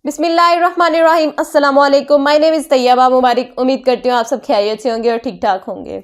बिस्मिल्लाहिर्रहमानिर्रहीम। अस्सलाम वालेकुम। माय नेम इज़ तैयबा मुबारक। उम्मीद करती हूँ आप सब खैरियत से होंगे और ठीक ठाक होंगे।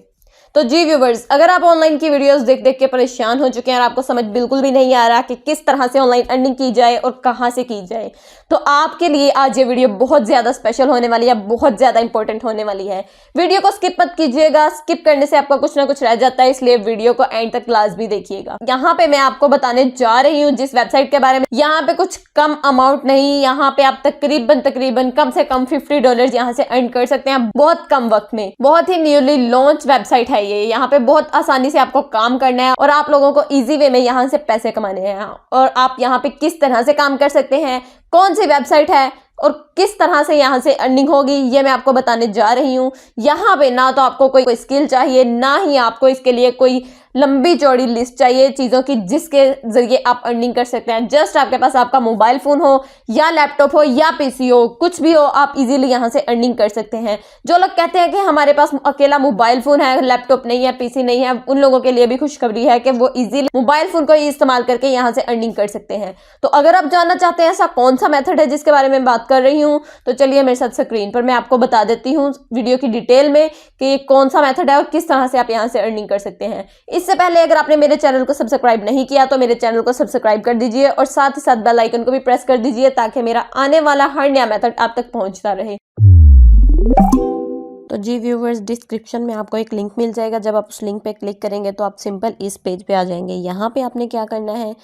तो जी व्यूवर्स, अगर आप ऑनलाइन की वीडियोस देख देख के परेशान हो चुके हैं और आपको समझ बिल्कुल भी नहीं आ रहा कि किस तरह से ऑनलाइन अर्निंग की जाए और कहां से की जाए, तो आपके लिए आज ये वीडियो बहुत ज़्यादा स्पेशल होने वाली है, बहुत ज़्यादा इंपॉर्टेंट होने वाली है। वीडियो को स्किप मत कीजिएगा, स्किप करने से आपका कुछ ना कुछ रह जाता है, इसलिए वीडियो को एंड तक क्लास भी देखिएगा। यहाँ पे मैं आपको बताने जा रही हूँ जिस वेबसाइट के बारे में, यहाँ पे कुछ कम अमाउंट नहीं, यहाँ पे आप तकरीबन कम से कम $50 यहाँ से अर्न कर सकते हैं बहुत कम वक्त में। बहुत ही न्यूली लॉन्च वेबसाइट है ये। यहाँ पे बहुत आसानी से आपको काम करना है और आप लोगों को इजी वे में यहाँ से पैसे कमाने हैं। और आप यहाँ पे किस तरह से काम कर सकते हैं, कौन सी वेबसाइट है और किस तरह से यहाँ से अर्निंग होगी, ये मैं आपको बताने जा रही हूँ। यहाँ पे ना तो आपको कोई स्किल चाहिए, ना ही आपको इसके लिए कोई लंबी चौड़ी लिस्ट चाहिए चीज़ों की जिसके जरिए आप अर्निंग कर सकते हैं। जस्ट आपके पास आपका मोबाइल फ़ोन हो या लैपटॉप हो या पीसी हो, कुछ भी हो, आप इजीली यहाँ से अर्निंग कर सकते हैं। जो लोग कहते हैं कि हमारे पास अकेला मोबाइल फ़ोन है, लैपटॉप नहीं है, पीसी नहीं है, उन लोगों के लिए भी खुशखबरी है कि वो इजीली मोबाइल फ़ोन को इस्तेमाल करके यहाँ से अर्निंग कर सकते हैं। तो अगर आप जानना चाहते हैं ऐसा कौन सा मेथड है जिसके बारे में बात कर रही हूँ, तो चलिए मेरे साथ स्क्रीन पर मैं आपको बता देती हूँ वीडियो की डिटेल में कि ये कौन सा मेथड है और किस तरह से आप यहाँ से अर्निंग कर सकते हैं। इससे पहले अगर आपने मेरे चैनल को सब्सक्राइब नहीं किया तो मेरे चैनल को सब्सक्राइब कर दीजिए और साथ ही साथ बेल आइकन को भी प्रेस कर दीजिए ताकि मेरा आने वाला हर नया मेथड आप तक पहुंचता रहे। तो जी व्यूवर्स, डिस्क्रिप्शन में आपको एक लिंक मिल जाएगा। जब आप उस लिंक पे क्लिक करेंगे तो आप सिंपल इस पेज पे आ जाएंगे। यहाँ पे आपने क्या करना है,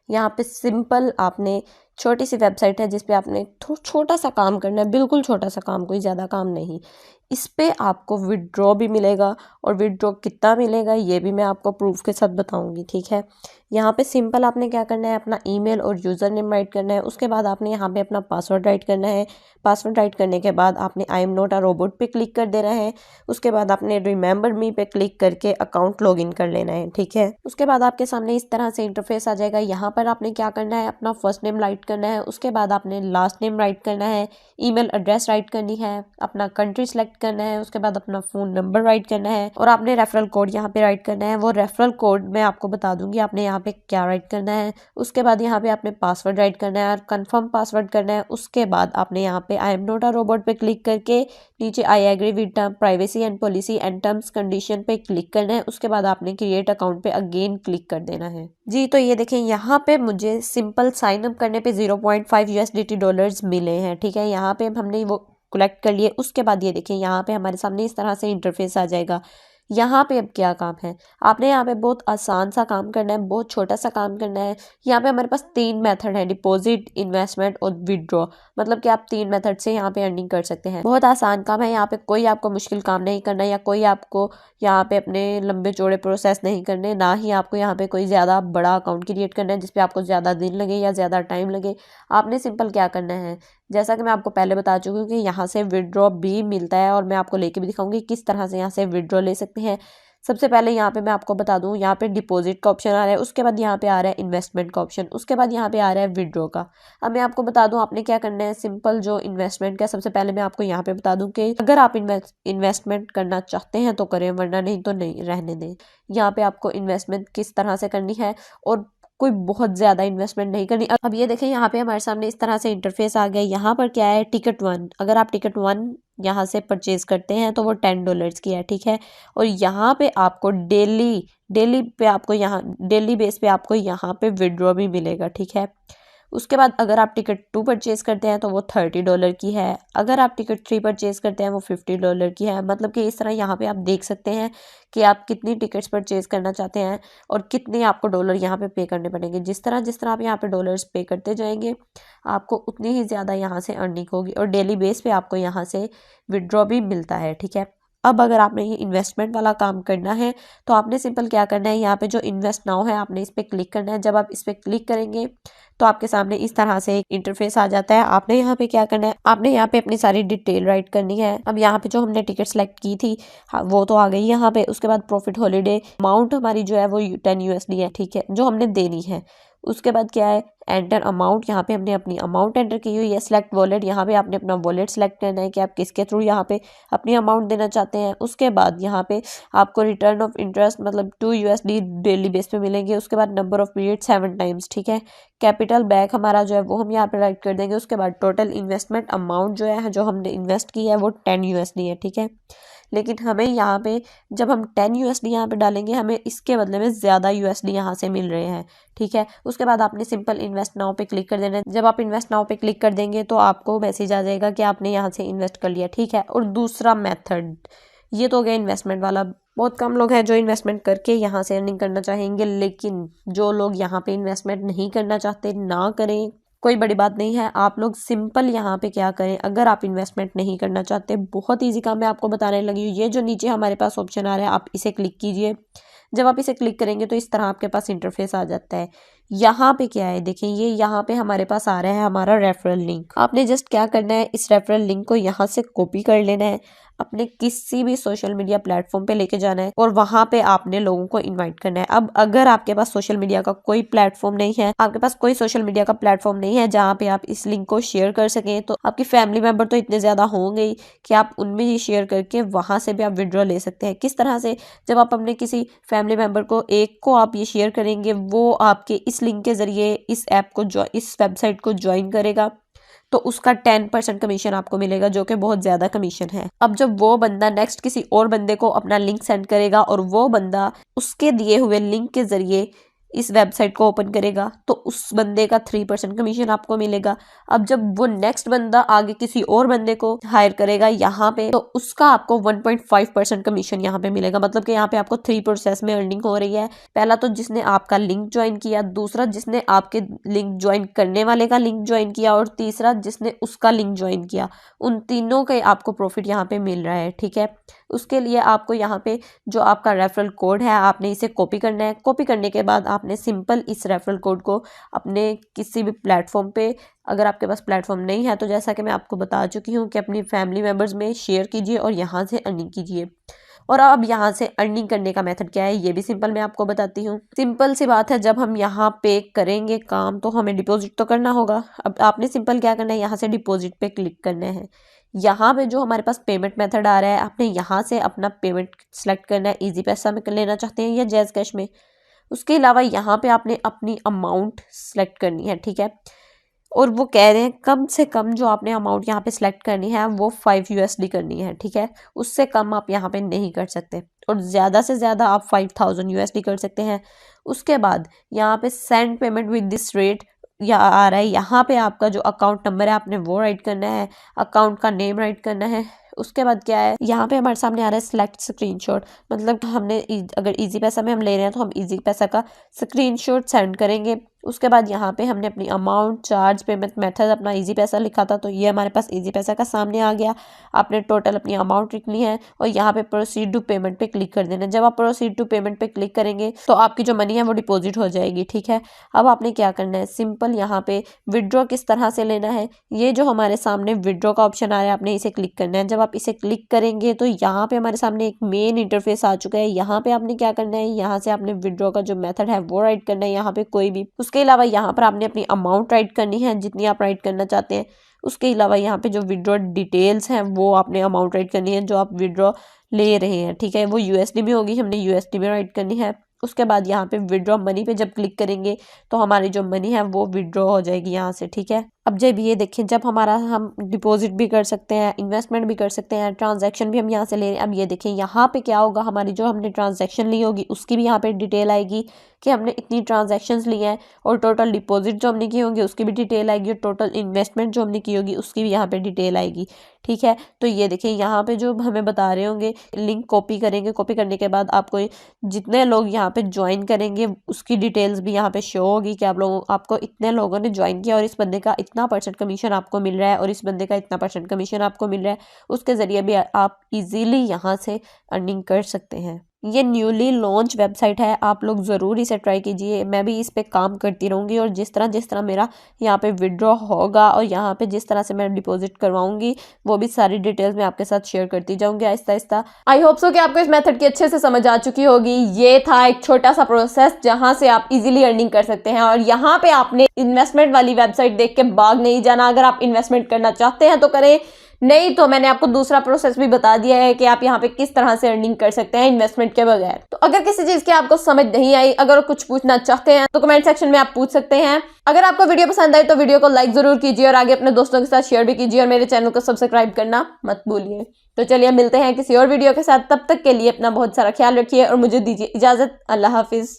यहाँ पे सिंपल आपने छोटी सी वेबसाइट है जिस पे आपने छोटा सा काम करना है, बिल्कुल छोटा सा काम, कोई ज़्यादा काम नहीं। इस पे आपको विड्रॉ भी मिलेगा और विड्रॉ कितना मिलेगा ये भी मैं आपको प्रूफ के साथ बताऊंगी, ठीक है। यहाँ पे सिंपल आपने क्या करना है, अपना ईमेल और यूज़र नेम राइट करना है। उसके बाद आपने यहाँ पे अपना पासवर्ड राइट करना है। पासवर्ड राइट करने के बाद आपने आई एम नॉट अ रोबोट पे क्लिक कर देना है। उसके बाद आपने रिमेंबर मी पे क्लिक करके अकाउंट लॉगिन कर लेना है, ठीक है। उसके बाद आपके सामने इस तरह से इंटरफेस आ जाएगा। यहाँ पर आपने क्या करना है, अपना फर्स्ट नेम राइट करना है। उसके बाद आपने लास्ट नेम राइट करना है, ईमेल एड्रेस राइट करनी है, अपना कंट्री सेलेक्ट करना है, उसके बाद अपना फ़ोन नंबर राइट करना है और आपने रेफरल कोड यहाँ पे राइट करना है। वो रेफरल कोड मैं आपको बता दूंगी आपने यहाँ पे क्या राइट करना है। उसके बाद यहाँ पे आपने पासवर्ड राइट करना है और कंफर्म पासवर्ड करना है। उसके बाद आपने यहाँ पे I am not a robot पे क्लिक करके नीचे I agree with term privacy and policy and terms condition पे क्लिक करना है। उसके बाद आपने क्रिएट अकाउंट पे अगेन क्लिक कर देना है। जी तो ये देखें, यहाँ पे मुझे सिंपल साइन अप करने पे 0.5 USDT डॉलर्स मिले हैं, ठीक है। यहाँ पे हमने वो कलेक्ट कर लिए। उसके बाद ये देखें, यहाँ पे हमारे सामने इस तरह से इंटरफेस आ जाएगा। यहाँ पे अब क्या काम है, आपने यहाँ पे बहुत आसान सा काम करना है, बहुत छोटा सा काम करना है। यहाँ पे हमारे पास 3 मेथड है, डिपॉजिट, इन्वेस्टमेंट और विड्रॉ। मतलब कि आप 3 मेथड से यहाँ पे अर्निंग कर सकते हैं। बहुत आसान काम है, यहाँ पे कोई आपको मुश्किल काम नहीं करना या कोई आपको यहाँ पे अपने लंबे चौड़े प्रोसेस नहीं करने, ना ही आपको यहाँ पे कोई ज़्यादा बड़ा अकाउंट क्रिएट करना है जिसपे आपको ज़्यादा दिन लगे या ज़्यादा टाइम लगे। आपने सिंपल क्या करना है, जैसा कि मैं आपको पहले बता चुकी हूँ कि यहाँ से विड्रॉ भी मिलता है और मैं आपको लेके भी दिखाऊंगी किस तरह से यहाँ से विड्रॉ ले सकते हैं। सबसे पहले यहाँ पे मैं आपको बता दूँ, यहाँ पे डिपॉजिट का ऑप्शन आ रहा है, उसके बाद यहाँ पे आ रहा है इन्वेस्टमेंट का ऑप्शन, उसके बाद यहाँ पे आ रहा है विड्रॉ का। अब मैं आपको बता दूँ आपने क्या करना है। सिंपल जो इन्वेस्टमेंट का, सबसे पहले मैं आपको यहाँ पे बता दूँ कि अगर आप इन्वेस्टमेंट करना चाहते हैं तो करें, वरना नहीं तो नहीं, रहने दें। यहाँ पे आपको इन्वेस्टमेंट किस तरह से करनी है और कोई बहुत ज़्यादा इन्वेस्टमेंट नहीं करनी। अब ये देखें, यहाँ पे हमारे सामने इस तरह से इंटरफेस आ गया। यहाँ पर क्या है, टिकट 1, अगर आप टिकट 1 यहाँ से परचेज करते हैं तो वो $10 की है, ठीक है। और यहाँ पे आपको डेली पे आपको यहाँ डेली बेस पे आपको यहाँ पे विड्रॉ भी मिलेगा, ठीक है। उसके बाद अगर आप टिकट 2 परचेज करते हैं तो वो $30 की है। अगर आप टिकट 3 परचेज करते हैं वो $50 की है। मतलब कि इस तरह यहाँ पे आप देख सकते हैं कि आप कितनी टिकट्स परचेज करना चाहते हैं और कितने आपको डॉलर यहाँ पे करने पड़ेंगे। जिस तरह आप यहाँ पे डॉलर्स पे करते जाएंगे आपको उतनी ही ज़्यादा यहाँ से अर्निंग होगी और डेली बेस पे आपको यहाँ से विड्रॉ भी मिलता है, ठीक है। अब अगर आपने ये इन्वेस्टमेंट वाला काम करना है तो आपने सिंपल क्या करना है, यहाँ पे जो इन्वेस्ट नाउ है आपने इस पर क्लिक करना है। जब आप इस पर क्लिक करेंगे तो आपके सामने इस तरह से एक इंटरफेस आ जाता है। आपने यहाँ पे क्या करना है, आपने यहाँ पे अपनी सारी डिटेल राइट करनी है। अब यहाँ पे जो हमने टिकट सेलेक्ट की थी वो तो आ गई यहाँ पे। उसके बाद प्रॉफिट हॉलीडे अमाउंट हमारी जो है वो 10 USD है, ठीक है, जो हमने देनी है। उसके बाद क्या है, एंटर अमाउंट, यहाँ पे हमने अपनी अमाउंट एंटर की हुई है। सेलेक्ट वॉलेट, यहाँ पे आपने अपना वॉलेट सेलेक्ट करना है कि आप किसके थ्रू यहाँ पे अपनी अमाउंट देना चाहते हैं। उसके बाद यहाँ पे आपको रिटर्न ऑफ इंटरेस्ट मतलब 2 USD डेली बेस पे मिलेंगे। उसके बाद नंबर ऑफ पीरियड 7 टाइम्स, ठीक है। कैपिटल बैक हमारा जो है वो हम यहाँ पे राइट कर देंगे। उसके बाद टोटल इन्वेस्टमेंट अमाउंट जो है जो हमने इन्वेस्ट की है वो 10 USD है, ठीक है। लेकिन हमें यहाँ पे जब हम 10 USD यहाँ पे डालेंगे हमें इसके बदले में ज़्यादा USD यहाँ से मिल रहे हैं, ठीक है। उसके बाद आपने सिंपल इन्वेस्ट नाउ पे क्लिक कर देना है। जब आप इन्वेस्ट नाउ पे क्लिक कर देंगे तो आपको मैसेज आ जाएगा कि आपने यहाँ से इन्वेस्ट कर लिया, ठीक है। और दूसरा मेथड, ये तो हो गया इन्वेस्टमेंट वाला। बहुत कम लोग हैं जो इन्वेस्टमेंट करके यहाँ से अर्निंग करना चाहेंगे, लेकिन जो लोग यहाँ पे इन्वेस्टमेंट नहीं करना चाहते ना करें, कोई बड़ी बात नहीं है। आप लोग सिंपल यहाँ पे क्या करें, अगर आप इन्वेस्टमेंट नहीं करना चाहते, बहुत ईजी काम मैं आपको बताने लगी हूँ। ये जो नीचे हमारे पास ऑप्शन आ रहा है आप इसे क्लिक कीजिए। जब आप इसे क्लिक करेंगे तो इस तरह आपके पास इंटरफेस आ जाता है। यहाँ पे क्या है देखें, ये यहाँ पे हमारे पास आ रहा है हमारा रेफरल लिंक। आपने जस्ट क्या करना है, इस रेफरल लिंक को यहाँ से कॉपी कर लेना है, अपने किसी भी सोशल मीडिया प्लेटफॉर्म पे लेके जाना है और वहां पे आपने लोगों को इनवाइट करना है। अब अगर आपके पास सोशल मीडिया का कोई प्लेटफॉर्म नहीं है, आपके पास कोई सोशल मीडिया का प्लेटफॉर्म नहीं है जहाँ पे आप इस लिंक को शेयर कर सकें, तो आपकी फैमिली मेंबर तो इतने ज्यादा होंगे ही कि आप उनमें ये शेयर करके वहां से भी आप विड्रॉ ले सकते हैं। किस तरह से, जब आप अपने किसी फैमिली मेंबर को एक को आप ये शेयर करेंगे, वो आपके इस लिंक के जरिए इस ऐप को इस वेबसाइट को ज्वाइन करेगा तो उसका 10% कमीशन आपको मिलेगा, जो कि बहुत ज्यादा कमीशन है। अब जब वो बंदा नेक्स्ट किसी और बंदे को अपना लिंक सेंड करेगा और वो बंदा उसके दिए हुए लिंक के जरिए इस वेबसाइट को ओपन करेगा तो उस बंदे का 3% कमीशन आपको मिलेगा। अब जब वो नेक्स्ट बंदा आगे किसी और बंदे को हायर करेगा यहाँ पे, तो उसका आपको 1.5% कमीशन यहाँ पे मिलेगा। मतलब कि यहाँ पे आपको 3 प्रोसेस में अर्निंग हो रही है। पहला तो जिसने आपका लिंक ज्वाइन किया, दूसरा जिसने आपके लिंक ज्वाइन करने वाले का लिंक ज्वाइन किया, और तीसरा जिसने उसका लिंक ज्वाइन किया। उन तीनों के आपको प्रॉफिट यहाँ पे मिल रहा है, ठीक है। उसके लिए आपको यहाँ पे जो आपका रेफरल कोड है आपने इसे कॉपी करना है। कॉपी करने के बाद आपने सिंपल इस रेफरल कोड को अपने किसी भी प्लेटफॉर्म पे, अगर आपके पास प्लेटफॉर्म नहीं है तो जैसा कि मैं आपको बता चुकी हूँ कि अपनी फैमिली मेम्बर्स में शेयर कीजिए और यहाँ से अर्निंग कीजिए। और अब यहाँ से अर्निंग करने का मेथड क्या है ये भी सिंपल मैं आपको बताती हूँ। सिंपल सी बात है, जब हम यहाँ पे करेंगे काम तो हमें डिपॉजिट तो करना होगा। अब आपने सिंपल क्या करना है, यहाँ से डिपॉजिट पे क्लिक करना है। यहाँ पे जो हमारे पास पेमेंट मेथड आ रहा है, आपने यहाँ से अपना पेमेंट सेलेक्ट करना है। इजी पैसा में लेना चाहते हैं या जैज़ कैश में। उसके अलावा यहाँ पे आपने अपनी अमाउंट सेलेक्ट करनी है, ठीक है। और वो कह रहे हैं कम से कम जो आपने अमाउंट यहाँ पे सेलेक्ट करनी है वो 5 USD करनी है, ठीक है। उससे कम आप यहाँ पे नहीं कर सकते और ज़्यादा से ज़्यादा आप 5000 USD कर सकते हैं। उसके बाद यहाँ पे send payment with this rate या आ रहा है, यहाँ पे आपका जो अकाउंट नंबर है आपने वो राइट करना है, अकाउंट का नेम राइट करना है। उसके बाद क्या है, यहाँ पे हमारे सामने आ रहा है सिलेक्ट स्क्रीनशॉट। मतलब हमने अगर इजी पैसा में हम ले रहे हैं तो हम इजी पैसा का स्क्रीनशॉट सेंड करेंगे। उसके बाद यहाँ पे हमने अपनी अमाउंट, चार्ज, पेमेंट मेथड अपना इजी पैसा लिखा था तो ये हमारे पास इजी पैसा का सामने आ गया। आपने टोटल अपनी अमाउंट लिखनी है और यहाँ पे प्रोसीड टू पेमेंट पे क्लिक कर देना है। जब आप प्रोसीड टू पेमेंट पे क्लिक करेंगे तो आपकी जो मनी है वो डिपॉजिट हो जाएगी, ठीक है। अब आपने क्या करना है, सिंपल यहाँ पे विड्रॉ किस तरह से लेना है, ये जो हमारे सामने विड्रॉ का ऑप्शन आ रहा है आपने इसे क्लिक करना है। जब आप इसे क्लिक करेंगे तो यहाँ पे हमारे सामने एक मेन इंटरफेस आ चुका है। यहाँ पे आपने क्या करना है, यहाँ से आपने विड्रॉ का जो मेथड है वो राइट करना है, यहाँ पे कोई भी। उसके अलावा यहाँ पर आपने अपनी अमाउंट राइट करनी है जितनी आप राइट करना चाहते हैं। उसके अलावा यहाँ पे जो विड्रॉ डिटेल्स हैं वो आपने अमाउंट राइट करनी है जो आप विड्रॉ ले रहे हैं, ठीक है। वो USD में होगी, हमने USD में राइट करनी है। उसके बाद यहाँ पे विड्रॉ मनी पे जब क्लिक करेंगे तो हमारी जो मनी है वो विड्रॉ हो जाएगी यहाँ से, ठीक है। अब जब ये देखें, जब हमारा हम डिपॉजिट भी कर सकते हैं, इन्वेस्टमेंट भी कर सकते हैं, ट्रांजैक्शन भी हम यहाँ से ले रहे हैं। अब ये देखें यहाँ पे क्या होगा, हमारी जो हमने ट्रांजैक्शन ली होगी उसकी भी यहाँ पे डिटेल आएगी कि हमने इतनी ट्रांजैक्शंस ली हैं, और टोटल डिपॉजिट जो हमने की होगी उसकी भी डिटेल आएगी, और टोटल इन्वेस्टमेंट जो हमने की होगी उसकी भी यहाँ पे डिटेल आएगी, ठीक है। तो ये देखें यहाँ पे जो हमें बता रहे होंगे, लिंक कॉपी करेंगे, कॉपी करने के बाद आपको जितने लोग यहाँ पे ज्वाइन करेंगे उसकी डिटेल्स भी यहाँ पे शो होगी कि आपको इतने लोगों ने ज्वाइन किया और इस बंदे का इतना % कमीशन आपको मिल रहा है और इस बंदे का इतना % कमीशन आपको मिल रहा है। उसके ज़रिए भी आप इजीली यहाँ से अर्निंग कर सकते हैं। ये न्यूली लॉन्च वेबसाइट है, आप लोग ज़रूर इसे ट्राई कीजिए। मैं भी इस पे काम करती रहूँगी और जिस तरह मेरा यहाँ पे विड्रॉ होगा और यहाँ पे जिस तरह से मैं डिपॉजिट करवाऊँगी वो भी सारी डिटेल्स मैं आपके साथ शेयर करती जाऊँगी Aahista Aahista. I hope so कि आपको इस मेथड की अच्छे से समझ आ चुकी होगी। ये था एक छोटा सा प्रोसेस जहाँ से आप इजीली अर्निंग कर सकते हैं। और यहाँ पे आपने इन्वेस्टमेंट वाली वेबसाइट देख के भाग नहीं जाना। अगर आप इन्वेस्टमेंट करना चाहते हैं तो करें, नहीं तो मैंने आपको दूसरा प्रोसेस भी बता दिया है कि आप यहाँ पे किस तरह से अर्निंग कर सकते हैं इन्वेस्टमेंट के बगैर। तो अगर किसी चीज की आपको समझ नहीं आई, अगर कुछ पूछना चाहते हैं तो कमेंट सेक्शन में आप पूछ सकते हैं। अगर आपको वीडियो पसंद आए तो वीडियो को लाइक जरूर कीजिए और आगे अपने दोस्तों के साथ शेयर भी कीजिए और मेरे चैनल को सब्सक्राइब करना मत भूलिए। तो चलिए मिलते हैं किसी और वीडियो के साथ, तब तक के लिए अपना बहुत सारा ख्याल रखिए और मुझे दीजिए इजाजत। अल्लाह हाफिज।